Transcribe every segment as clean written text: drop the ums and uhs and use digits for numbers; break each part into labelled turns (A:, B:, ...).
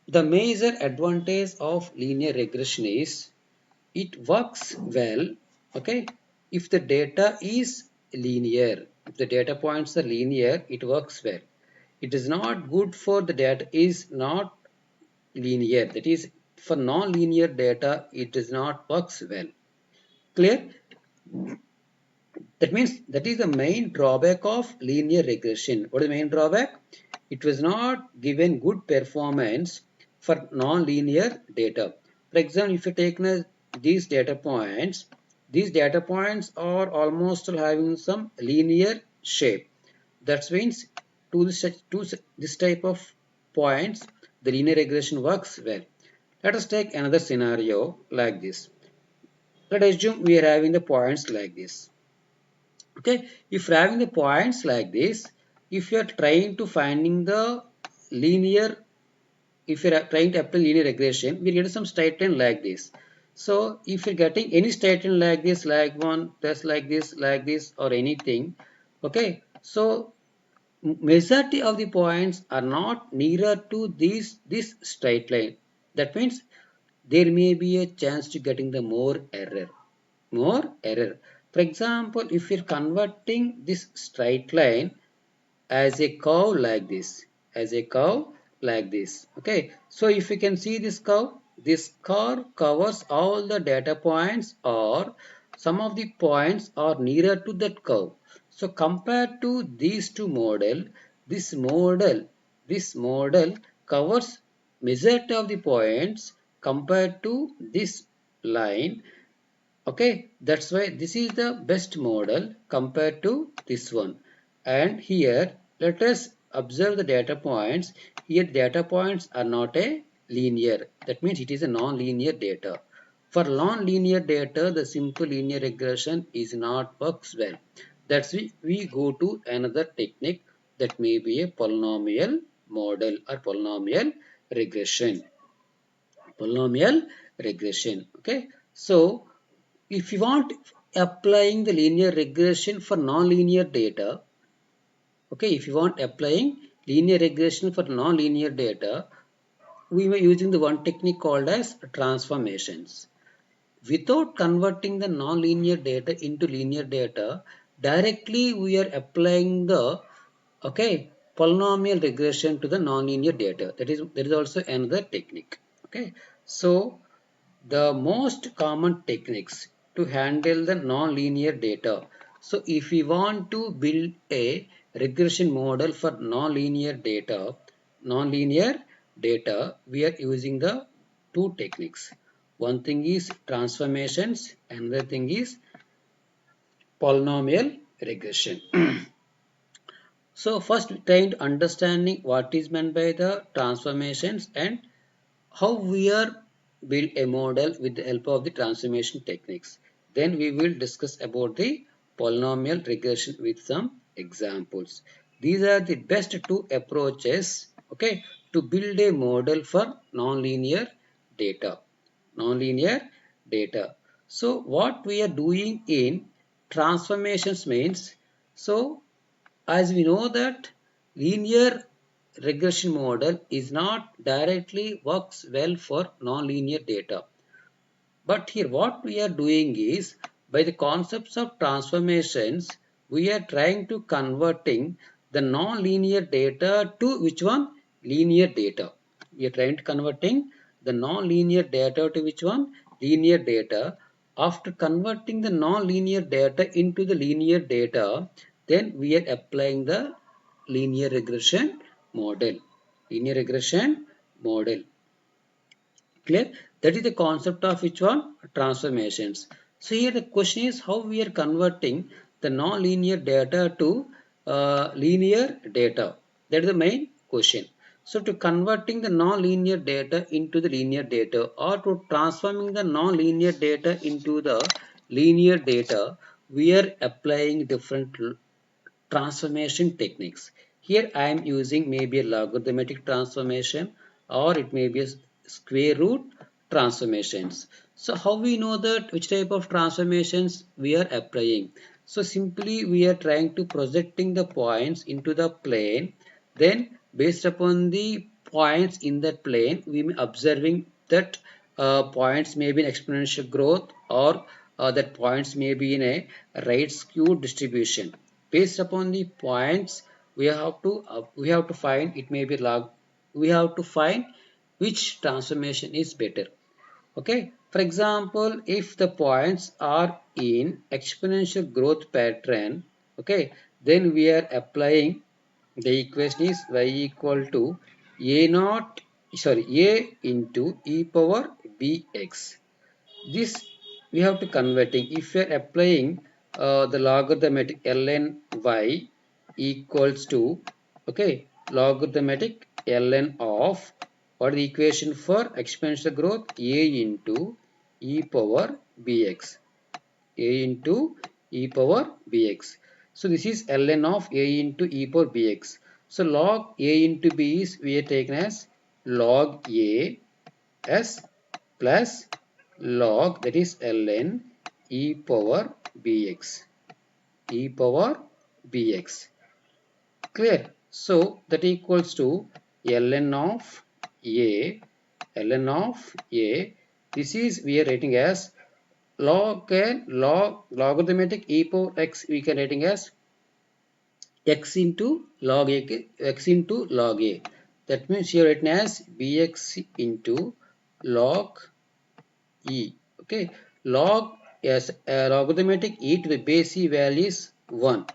A: The major advantage of linear regression is it works well, okay, if the data is linear. If the data points are linear, it works well. It is not good for the data is not linear. That is, for non-linear data, it does not works well. Clear? That means that is the main drawback of linear regression. What is the main drawback? It was not given good performance for non-linear data. For example, if you take these data points are almost having some linear shape. That means to this type of points, the linear regression works well. Let us take another scenario like this. Let us assume we are having the points like this. Okay, if you're having the points like this, if you are trying to finding the linear, if you are trying to apply linear regression, we get some straight line like this. So if you're getting any straight line like this, like one plus like this or anything, okay, so majority of the points are not nearer to this straight line. That means there may be a chance to getting the more error. For example, if you're converting this straight line as a curve like this, okay, so if you can see this curve covers all the data points, or some of the points are nearer to that curve. So compared to these two model, this model this model covers majority of the points compared to this line. Okay, that's why this is the best model compared to this one. And here, let us observe the data points. Here, data points are not a linear. That means it is a non-linear data. For non-linear data, the simple linear regression is not works well. That's why we go to another technique that may be a polynomial model or polynomial regression. Okay, so if you want applying the linear regression for non-linear data, okay, if you want applying linear regression for non-linear data, we were using the one technique called as transformations. Without converting the non-linear data into linear data, directly we are applying the, okay, polynomial regression to the non-linear data. There is also another technique. Okay, so the most common techniques to handle the non-linear data. So if we want to build a regression model for non-linear data, we are using the two techniques. One thing is transformations, another thing is polynomial regression. So first trying to understanding what is meant by the transformations and how we are build a model with the help of the transformation techniques. Then we will discuss about the polynomial regression with some examples. These are the best two approaches, okay, to build a model for nonlinear data. Nonlinear data. So what we are doing in transformations means, so as we know that linear regression model is not directly works well for nonlinear data. But here what we are doing is, by the concepts of transformations, we are trying to converting the nonlinear data to which one? Linear data. We are trying to converting the nonlinear data to which one? Linear data. After converting the nonlinear data into the linear data, then we are applying the linear regression model. Linear regression model. Clear? That is the concept of which one? Transformations. So here the question is how we are converting the non-linear data to linear data. That is the main question. So to converting the non-linear data into the linear data, or to transforming the non-linear data into the linear data, we are applying different transformation techniques. Here I am using maybe a logarithmic transformation, or it may be a square root transformations. So how we know that which type of transformations we are applying? So simply we are trying to projecting the points into the plane, then based upon the points in that plane, we may observing that points may be in exponential growth, or that points may be in a right skew distribution. Based upon the points, we have to find, it may be log, we have to find which transformation is better. Okay, for example, if the points are in exponential growth pattern, okay, then we are applying the equation is y equal to a naught, sorry, a into e power bx. This we have to converting. If we are applying the logarithmic ln y equals to, okay, logarithmic ln of, what is the equation for exponential growth? A into e power bx. A into e power bx. So this is ln of a into e power bx. So log a into b is we are taken as log a s plus log, that is ln e power bx. E power bx. Clear? So that equals to ln of a, ln of a. This is we are writing as logarithmic e power x, we can writing as x into log a, x into log a. That means here written as bx into log e. Okay, log, yes, logarithmic e to the base e value is 1.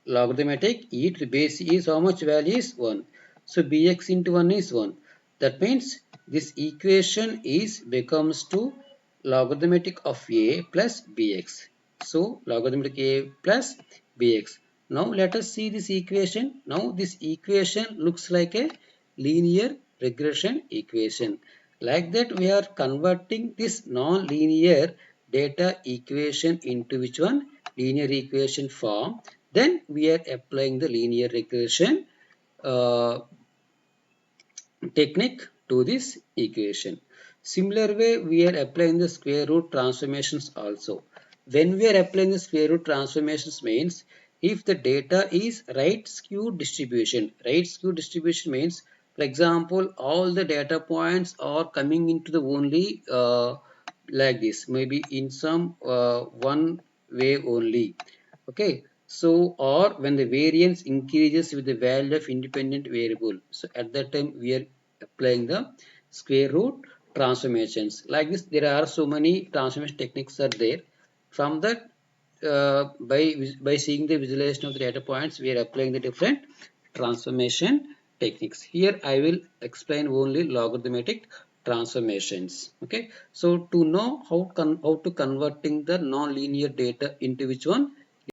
A: Logarithmic e to the base e is how much value is 1. So bx into 1 is 1. That means this equation is becomes to logarithmic of a plus bx. So logarithmic a plus bx. Now let us see this equation. Now this equation looks like a linear regression equation. Like that we are converting this non-linear data equation into which one? Linear equation form. Then we are applying the linear regression uh, technique to this equation. Similar way, we are applying the square root transformations also. When we are applying the square root transformations means, if the data is right skew distribution means, for example, all the data points are coming into the only like this, maybe in some one way only. Okay, so or when the variance increases with the value of independent variable, so at that time we are applying the square root transformations. Like this, there are so many transformation techniques are there. From that, by seeing the visualization of the data points, we are applying the different transformation techniques. Here I will explain only logarithmic transformations. Okay, so to know how to converting the non-linear data into which one?